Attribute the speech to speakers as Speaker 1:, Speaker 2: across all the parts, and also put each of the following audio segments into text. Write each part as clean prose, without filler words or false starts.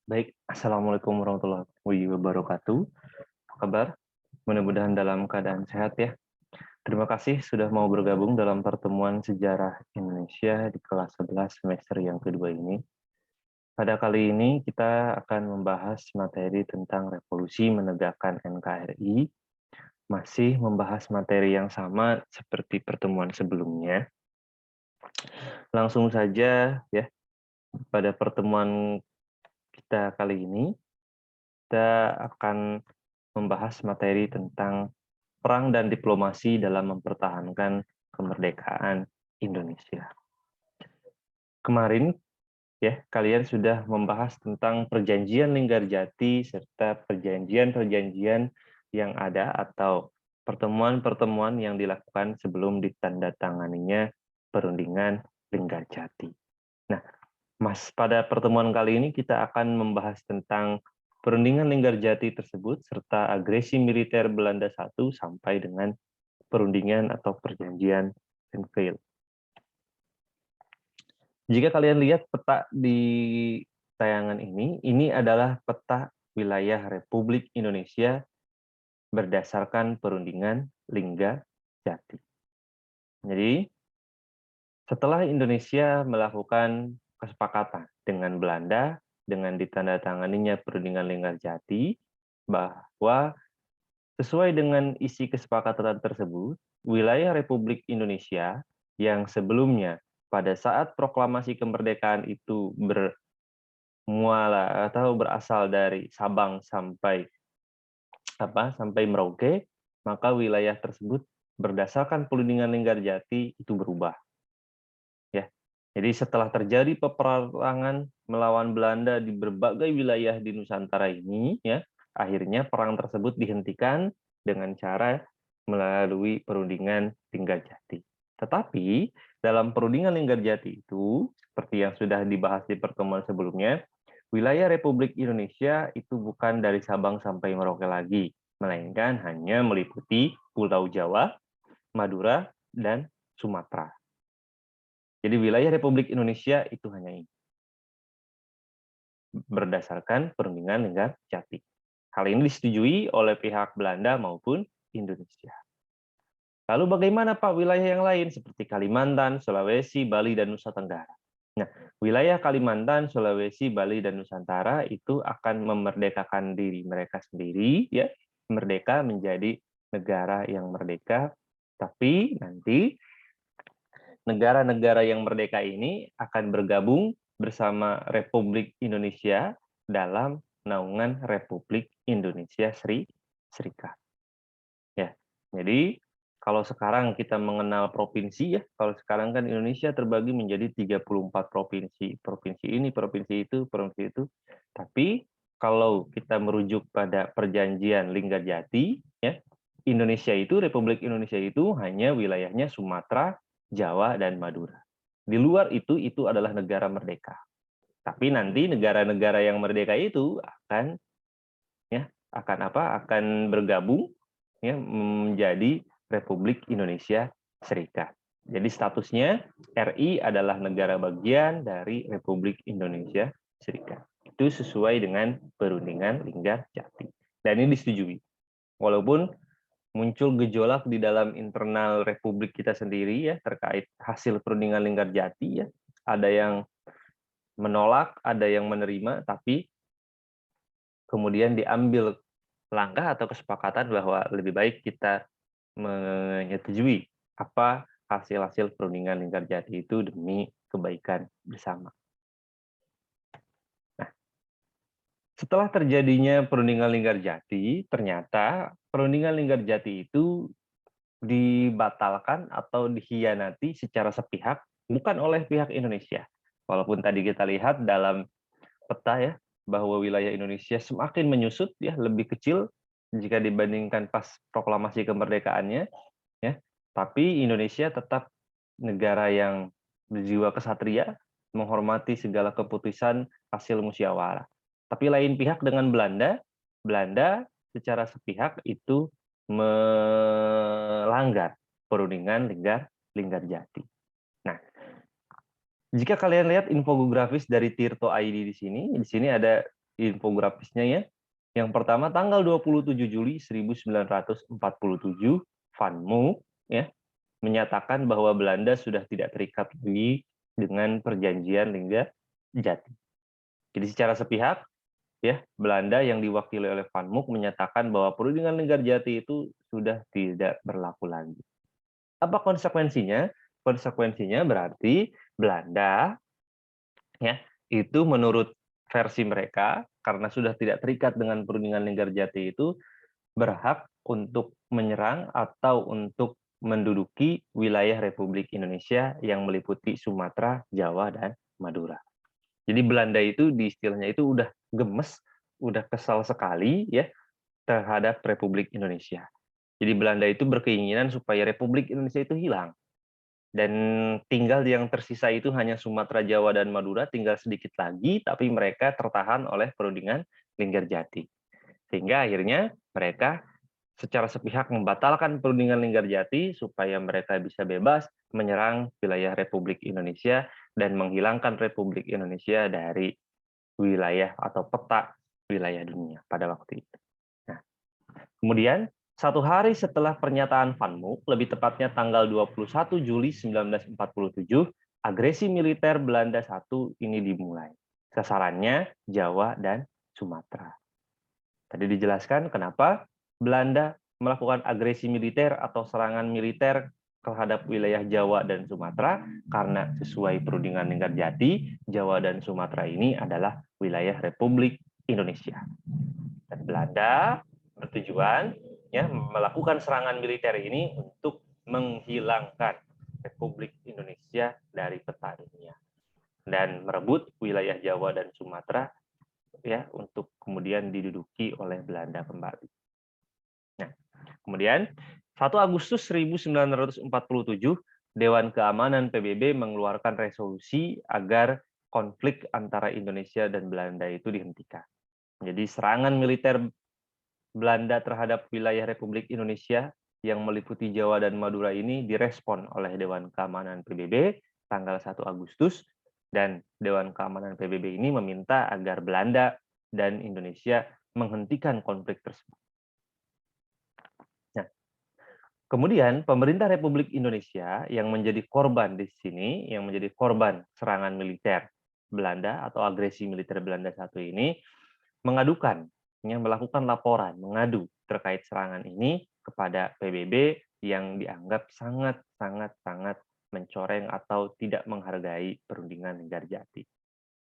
Speaker 1: Baik, Assalamualaikum warahmatullahi wabarakatuh. Apa kabar? Mudah-mudahan dalam keadaan sehat ya. Terima kasih sudah mau bergabung dalam pertemuan sejarah Indonesia di kelas 11 semester yang kedua ini. Pada kali ini kita akan membahas materi tentang revolusi menegakkan NKRI, masih membahas materi yang sama seperti pertemuan sebelumnya. Langsung saja ya, pada pertemuan kita kali ini kita akan membahas materi tentang perang dan diplomasi dalam mempertahankan kemerdekaan Indonesia. Kemarin ya, kalian sudah membahas tentang perjanjian Linggarjati serta perjanjian-perjanjian yang ada atau pertemuan-pertemuan yang dilakukan sebelum ditandatanganinya perundingan Linggarjati. Nah, pada pertemuan kali ini kita akan membahas tentang perundingan Linggarjati tersebut serta agresi militer Belanda I sampai dengan perundingan atau perjanjian Seinville. Jika kalian lihat peta di tayangan ini adalah peta wilayah Republik Indonesia berdasarkan perundingan Linggarjati. Jadi, setelah Indonesia melakukan kesepakatan dengan Belanda dengan ditandatanganinya perundingan Linggarjati bahwa sesuai dengan isi kesepakatan tersebut, wilayah Republik Indonesia yang sebelumnya pada saat proklamasi kemerdekaan itu bermuara atau berasal dari Sabang sampai Merauke, maka wilayah tersebut berdasarkan perundingan Linggarjati itu berubah. Ya. Jadi setelah terjadi peperangan melawan Belanda di berbagai wilayah di Nusantara ini, ya, akhirnya perang tersebut dihentikan dengan cara melalui perundingan Linggarjati. Tetapi dalam perundingan Linggarjati itu, seperti yang sudah dibahas di pertemuan sebelumnya, wilayah Republik Indonesia itu bukan dari Sabang sampai Merauke lagi, melainkan hanya meliputi Pulau Jawa, Madura, dan Sumatera. Jadi wilayah Republik Indonesia itu hanya ini, berdasarkan perundingan Linggarjati. Hal ini disetujui oleh pihak Belanda maupun Indonesia. Lalu bagaimana Pak wilayah yang lain seperti Kalimantan, Sulawesi, Bali, dan Nusa Tenggara? Nah, wilayah Kalimantan, Sulawesi, Bali, dan Nusantara itu akan memerdekakan diri mereka sendiri, ya, merdeka menjadi negara yang merdeka. Tapi nanti negara-negara yang merdeka ini akan bergabung bersama Republik Indonesia dalam naungan Republik Indonesia Serikat. Ya, jadi kalau sekarang kita mengenal provinsi ya, kalau sekarang kan Indonesia terbagi menjadi 34 provinsi. Provinsi ini, provinsi itu, provinsi itu. Tapi kalau kita merujuk pada perjanjian Linggarjati, ya, Indonesia itu, Republik Indonesia itu hanya wilayahnya Sumatera, Jawa, dan Madura. Di luar itu adalah negara merdeka. Tapi nanti negara-negara yang merdeka itu akan akan bergabung ya menjadi Republik Indonesia Serikat. Jadi statusnya RI adalah negara bagian dari Republik Indonesia Serikat. Itu sesuai dengan perundingan Linggarjati. Dan ini disetujui. Walaupun muncul gejolak di dalam internal Republik kita sendiri ya terkait hasil perundingan Linggarjati ya. Ada yang menolak, ada yang menerima, tapi kemudian diambil langkah atau kesepakatan bahwa lebih baik kita menyetujui apa hasil-hasil perundingan Linggarjati itu demi kebaikan bersama. Nah, setelah terjadinya perundingan Linggarjati, ternyata perundingan Linggarjati itu dibatalkan atau dikhianati secara sepihak bukan oleh pihak Indonesia. Walaupun tadi kita lihat dalam peta ya bahwa wilayah Indonesia semakin menyusut ya lebih kecil jika dibandingkan pas proklamasi kemerdekaannya ya. Tapi Indonesia tetap negara yang berjiwa kesatria, menghormati segala keputusan hasil musyawarah. Tapi lain pihak dengan Belanda, Belanda secara sepihak itu melanggar perundingan Linggarjati. Nah, jika kalian lihat infografis dari Tirto ID di sini ada infografisnya ya. Yang pertama tanggal 27 Juli 1947, Van Mook ya menyatakan bahwa Belanda sudah tidak terikat lagi dengan perjanjian Linggarjati. Jadi secara sepihak ya Belanda yang diwakili oleh Van Mook menyatakan bahwa perundingan Linggarjati itu sudah tidak berlaku lagi. Apa konsekuensinya? Konsekuensinya berarti Belanda ya itu menurut versi mereka karena sudah tidak terikat dengan perundingan Linggarjati itu berhak untuk menyerang atau untuk menduduki wilayah Republik Indonesia yang meliputi Sumatera, Jawa, dan Madura. Jadi Belanda itu di istilahnya itu udah gemes, udah kesal sekali ya terhadap Republik Indonesia. Jadi Belanda itu berkeinginan supaya Republik Indonesia itu hilang. Dan tinggal yang tersisa itu hanya Sumatera, Jawa, dan Madura, tinggal sedikit lagi, tapi mereka tertahan oleh perundingan Linggarjati. Sehingga akhirnya mereka secara sepihak membatalkan perundingan Linggarjati supaya mereka bisa bebas menyerang wilayah Republik Indonesia dan menghilangkan Republik Indonesia dari wilayah atau peta wilayah dunia pada waktu itu. Nah, kemudian satu hari setelah pernyataan Van Mook, lebih tepatnya tanggal 21 Juli 1947, agresi militer Belanda I ini dimulai. Sasarannya Jawa dan Sumatera. Tadi dijelaskan kenapa Belanda melakukan agresi militer atau serangan militer terhadap wilayah Jawa dan Sumatera, karena sesuai perundingan Linggarjati, Jawa dan Sumatera ini adalah wilayah Republik Indonesia. Dan Belanda bertujuan ya melakukan serangan militer ini untuk menghilangkan Republik Indonesia dari peta dunia dan merebut wilayah Jawa dan Sumatera ya untuk kemudian diduduki oleh Belanda kembali. Nah, kemudian 1 Agustus 1947 Dewan Keamanan PBB mengeluarkan resolusi agar konflik antara Indonesia dan Belanda itu dihentikan. Jadi serangan militer Belanda terhadap wilayah Republik Indonesia yang meliputi Jawa dan Madura ini direspon oleh Dewan Keamanan PBB tanggal 1 Agustus dan Dewan Keamanan PBB ini meminta agar Belanda dan Indonesia menghentikan konflik tersebut. Nah, kemudian pemerintah Republik Indonesia yang menjadi korban di sini, yang menjadi korban serangan militer Belanda atau agresi militer Belanda satu ini mengadukan, yang melakukan laporan, mengadu terkait serangan ini kepada PBB yang dianggap sangat mencoreng atau tidak menghargai perundingan Linggarjati.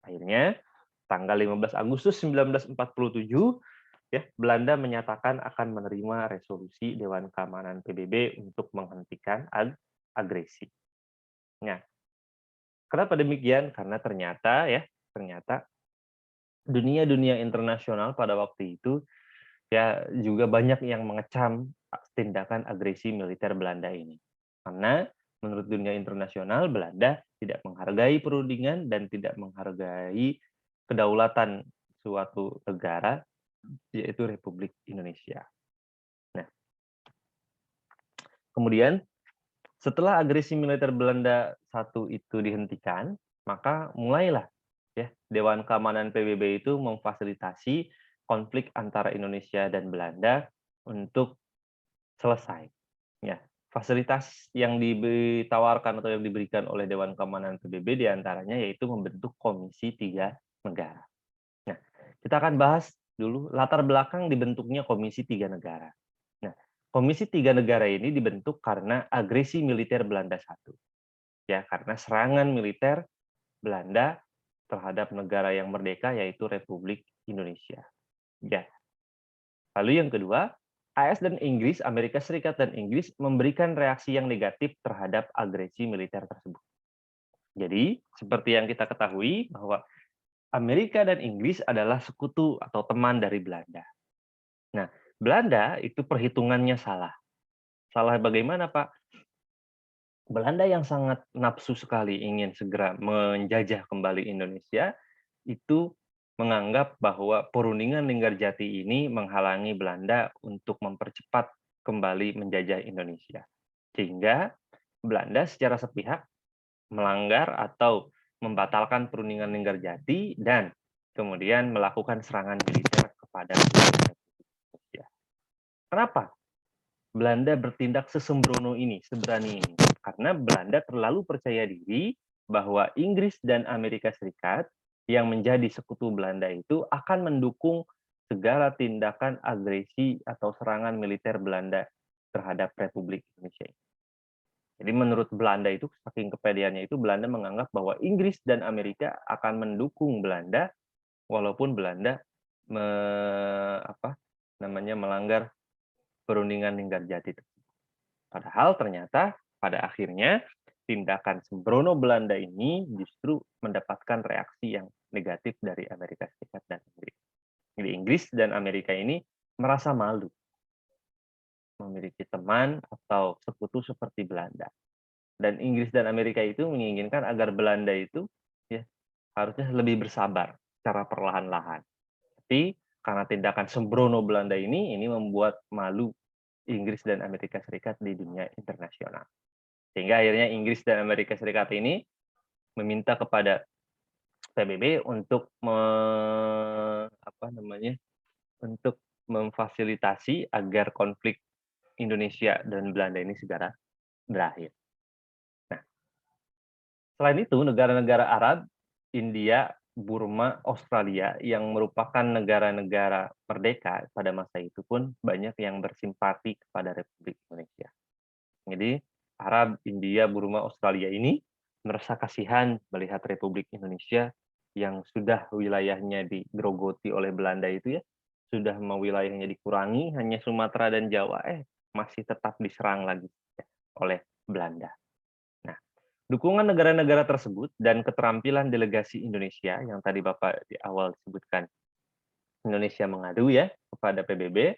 Speaker 1: Akhirnya, tanggal 15 Agustus 1947, ya, Belanda menyatakan akan menerima resolusi Dewan Keamanan PBB untuk menghentikan agresi. Nah, kenapa demikian? Karena ternyata dunia internasional pada waktu itu ya juga banyak yang mengecam tindakan agresi militer Belanda ini. Karena menurut dunia internasional Belanda tidak menghargai perundingan dan tidak menghargai kedaulatan suatu negara yaitu Republik Indonesia. Nah, kemudian setelah agresi militer Belanda satu itu dihentikan, maka mulailah ya Dewan Keamanan PBB itu memfasilitasi konflik antara Indonesia dan Belanda untuk selesai. Ya, fasilitas yang ditawarkan atau yang diberikan oleh Dewan Keamanan PBB diantaranya yaitu membentuk Komisi 3 Negara. Nah, kita akan bahas dulu latar belakang dibentuknya Komisi 3 Negara. Nah, Komisi 3 Negara ini dibentuk karena agresi militer Belanda I. Ya, karena serangan militer Belanda terhadap negara yang merdeka yaitu Republik Indonesia. Ya. Lalu yang kedua, AS dan Inggris, Amerika Serikat dan Inggris memberikan reaksi yang negatif terhadap agresi militer tersebut. Jadi, seperti yang kita ketahui bahwa Amerika dan Inggris adalah sekutu atau teman dari Belanda. Nah, Belanda itu perhitungannya salah. Salah bagaimana, Pak? Belanda yang sangat nafsu sekali ingin segera menjajah kembali Indonesia, itu menganggap bahwa perundingan Linggarjati ini menghalangi Belanda untuk mempercepat kembali menjajah Indonesia. Sehingga Belanda secara sepihak melanggar atau membatalkan perundingan Linggarjati dan kemudian melakukan serangan militer kepada Indonesia. Kenapa Belanda bertindak sesembrono ini, seberani ini? Karena Belanda terlalu percaya diri bahwa Inggris dan Amerika Serikat yang menjadi sekutu Belanda itu akan mendukung segala tindakan agresi atau serangan militer Belanda terhadap Republik Indonesia. Jadi menurut Belanda itu, saking kepedeannya itu, Belanda menganggap bahwa Inggris dan Amerika akan mendukung Belanda walaupun Belanda melanggar perundingan Linggarjati. Padahal ternyata pada akhirnya tindakan sembrono Belanda ini justru mendapatkan reaksi yang negatif dari Amerika Serikat dan Inggris. Jadi Inggris dan Amerika ini merasa malu memiliki teman atau sekutu seperti Belanda. Dan Inggris dan Amerika itu menginginkan agar Belanda itu ya harusnya lebih bersabar secara perlahan-lahan. Tapi karena tindakan sembrono Belanda ini membuat malu Inggris dan Amerika Serikat di dunia internasional. Sehingga akhirnya Inggris dan Amerika Serikat ini meminta kepada PBB untuk untuk memfasilitasi agar konflik Indonesia dan Belanda ini segera berakhir. Nah, selain itu negara-negara Arab, India, Burma, Australia yang merupakan negara-negara merdeka pada masa itu pun banyak yang bersimpati kepada Republik Indonesia. Jadi Arab, India, Burma, Australia ini merasa kasihan melihat Republik Indonesia yang sudah wilayahnya digerogoti oleh Belanda itu ya, sudah mau wilayahnya dikurangi, hanya Sumatera dan Jawa, masih tetap diserang lagi oleh Belanda. Nah, dukungan negara-negara tersebut dan keterampilan delegasi Indonesia yang tadi Bapak di awal disebutkan, Indonesia mengadu ya kepada PBB,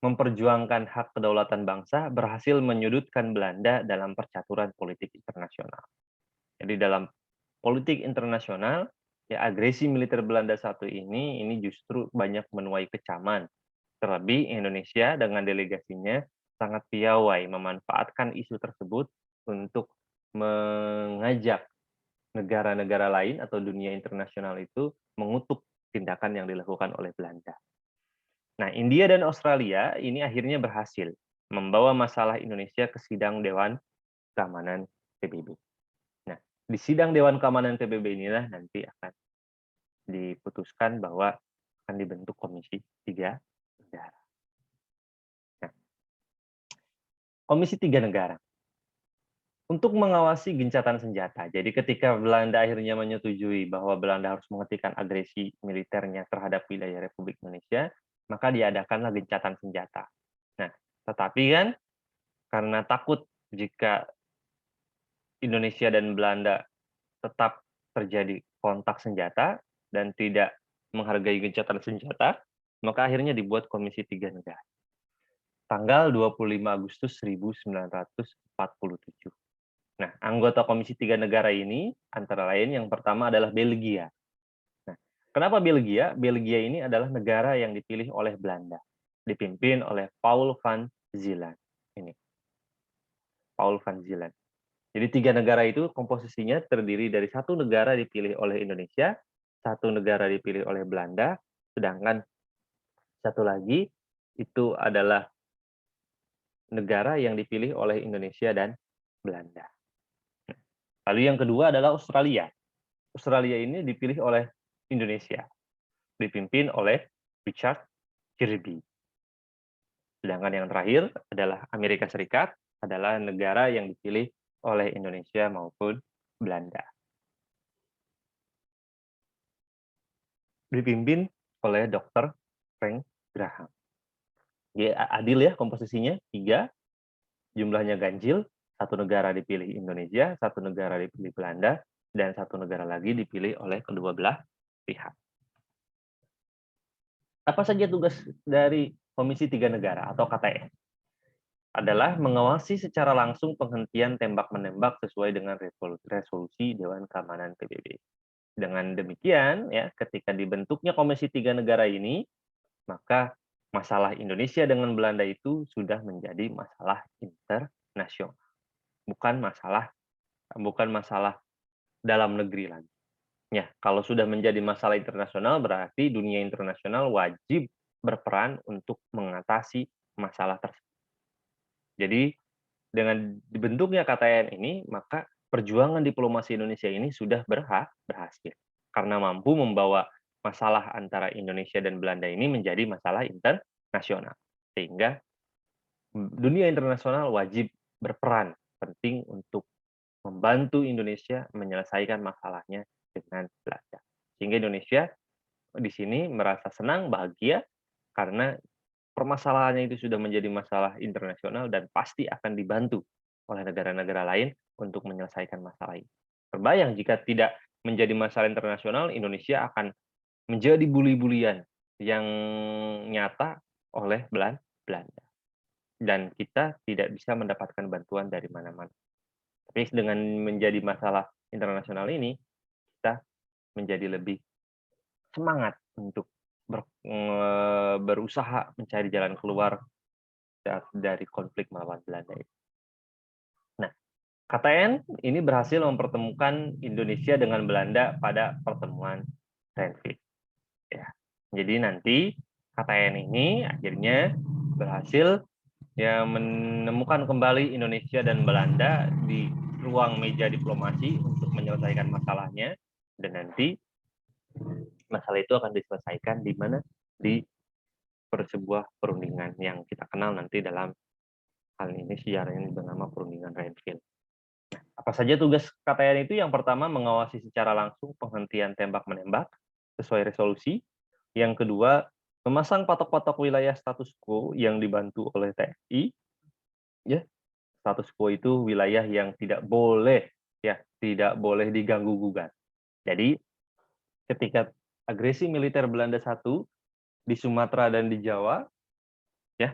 Speaker 1: memperjuangkan hak kedaulatan bangsa, berhasil menyudutkan Belanda dalam percaturan politik internasional. Jadi dalam politik internasional, ya agresi militer Belanda satu ini justru banyak menuai kecaman. Terlebih Indonesia dengan delegasinya sangat piawai memanfaatkan isu tersebut untuk mengajak negara-negara lain atau dunia internasional itu mengutuk tindakan yang dilakukan oleh Belanda. Nah, India dan Australia ini akhirnya berhasil membawa masalah Indonesia ke sidang Dewan Keamanan PBB. Nah, di sidang Dewan Keamanan PBB inilah nanti akan diputuskan bahwa akan dibentuk Komisi 3 Negara. Nah, Komisi 3 Negara untuk mengawasi gencatan senjata. Jadi ketika Belanda akhirnya menyetujui bahwa Belanda harus menghentikan agresi militernya terhadap wilayah Republik Indonesia, maka diadakanlah gencatan senjata. Nah, tetapi kan karena takut jika Indonesia dan Belanda tetap terjadi kontak senjata dan tidak menghargai gencatan senjata, maka akhirnya dibuat Komisi 3 Negara. Tanggal 25 Agustus 1947. Nah, anggota Komisi 3 Negara ini antara lain yang pertama adalah Belgia. Nah, kenapa Belgia? Belgia ini adalah negara yang dipilih oleh Belanda, dipimpin oleh Paul van Zeeland. Ini, Paul van Zeeland. Jadi 3 negara itu komposisinya terdiri dari 1 negara dipilih oleh Indonesia, 1 negara dipilih oleh Belanda, sedangkan 1 lagi itu adalah negara yang dipilih oleh Indonesia dan Belanda. Lalu yang kedua adalah Australia. Australia ini dipilih oleh Indonesia, dipimpin oleh Richard Kirby. Sedangkan yang terakhir adalah Amerika Serikat, adalah negara yang dipilih oleh Indonesia maupun Belanda. Dipimpin oleh Dr. Frank Graham. Jadi adil ya komposisinya, 3, jumlahnya ganjil, 1 negara dipilih Indonesia, 1 negara dipilih Belanda, dan 1 negara lagi dipilih oleh kedua belah pihak. Apa saja tugas dari Komisi 3 Negara atau KTN? Adalah mengawasi secara langsung penghentian tembak-menembak sesuai dengan resolusi Dewan Keamanan PBB. Dengan demikian, ya, ketika dibentuknya Komisi 3 Negara ini, maka masalah Indonesia dengan Belanda itu sudah menjadi masalah internasional, bukan masalah dalam negeri lagi. Ya, kalau sudah menjadi masalah internasional berarti dunia internasional wajib berperan untuk mengatasi masalah tersebut. Jadi dengan dibentuknya KTN ini, maka perjuangan diplomasi Indonesia ini sudah berhasil. Karena mampu membawa masalah antara Indonesia dan Belanda ini menjadi masalah internasional. Sehingga dunia internasional wajib berperan penting untuk membantu Indonesia menyelesaikan masalahnya dengan Belanda. Sehingga Indonesia di sini merasa senang, bahagia, karena permasalahannya itu sudah menjadi masalah internasional dan pasti akan dibantu oleh negara-negara lain untuk menyelesaikan masalah ini. Terbayang jika tidak menjadi masalah internasional, Indonesia akan menjadi buli-bulian yang nyata oleh Belanda. Dan kita tidak bisa mendapatkan bantuan dari mana-mana. Tapi dengan menjadi masalah internasional ini, kita menjadi lebih semangat untuk berusaha mencari jalan keluar dari konflik melawan Belanda itu. Nah, KTN ini berhasil mempertemukan Indonesia dengan Belanda pada pertemuan Renville. Ya, jadi nanti KTN ini akhirnya berhasil ya menemukan kembali Indonesia dan Belanda di ruang meja diplomasi untuk menyelesaikan masalahnya, dan nanti masalah itu akan diselesaikan di mana di sebuah perundingan yang kita kenal nanti dalam hal ini sejarahnya bernama perundingan Renville. Apa saja tugas KTN itu? Yang pertama, mengawasi secara langsung penghentian tembak-menembak sesuai resolusi. Yang kedua, memasang patok-patok wilayah status quo yang dibantu oleh TNI. Ya, status quo itu wilayah yang tidak boleh diganggu-gugat. Jadi, ketika agresi militer Belanda satu di Sumatera dan di Jawa, ya,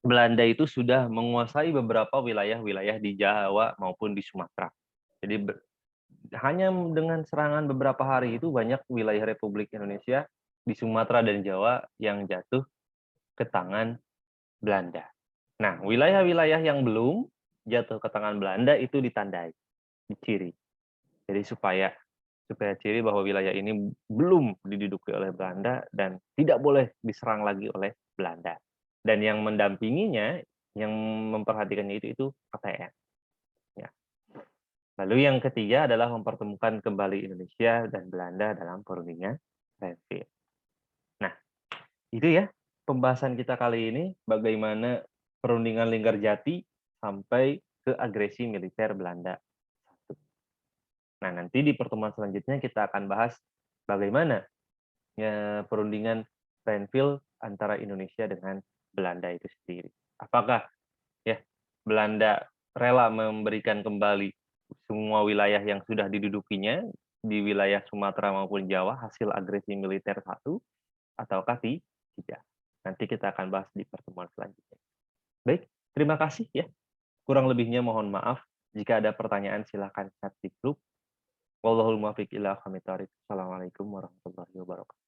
Speaker 1: Belanda itu sudah menguasai beberapa wilayah-wilayah di Jawa maupun di Sumatera. Jadi hanya dengan serangan beberapa hari itu banyak wilayah Republik Indonesia di Sumatera dan Jawa yang jatuh ke tangan Belanda. Nah, wilayah-wilayah yang belum jatuh ke tangan Belanda itu ditandai, diciri. Jadi supaya ciri bahwa wilayah ini belum diduduki oleh Belanda dan tidak boleh diserang lagi oleh Belanda. Dan yang mendampinginya, yang memperhatikannya itu KTN. Ya. Lalu yang ketiga adalah mempertemukan kembali Indonesia dan Belanda dalam perundingan Renville. Nah, itu ya pembahasan kita kali ini, bagaimana perundingan Linggarjati sampai ke agresi militer Belanda. Nah, nanti di pertemuan selanjutnya kita akan bahas bagaimana ya, perundingan Renville antara Indonesia dengan Belanda itu sendiri. Apakah ya Belanda rela memberikan kembali semua wilayah yang sudah didudukinya di wilayah Sumatera maupun Jawa hasil agresi militer satu, ataukah tidak? Nanti kita akan bahas di pertemuan selanjutnya. Baik, terima kasih ya. Kurang lebihnya mohon maaf. Jika ada pertanyaan silahkan chat di grup. Wallahul muwaffiq ila aqwamit thoriq. Assalamualaikum warahmatullahi wabarakatuh.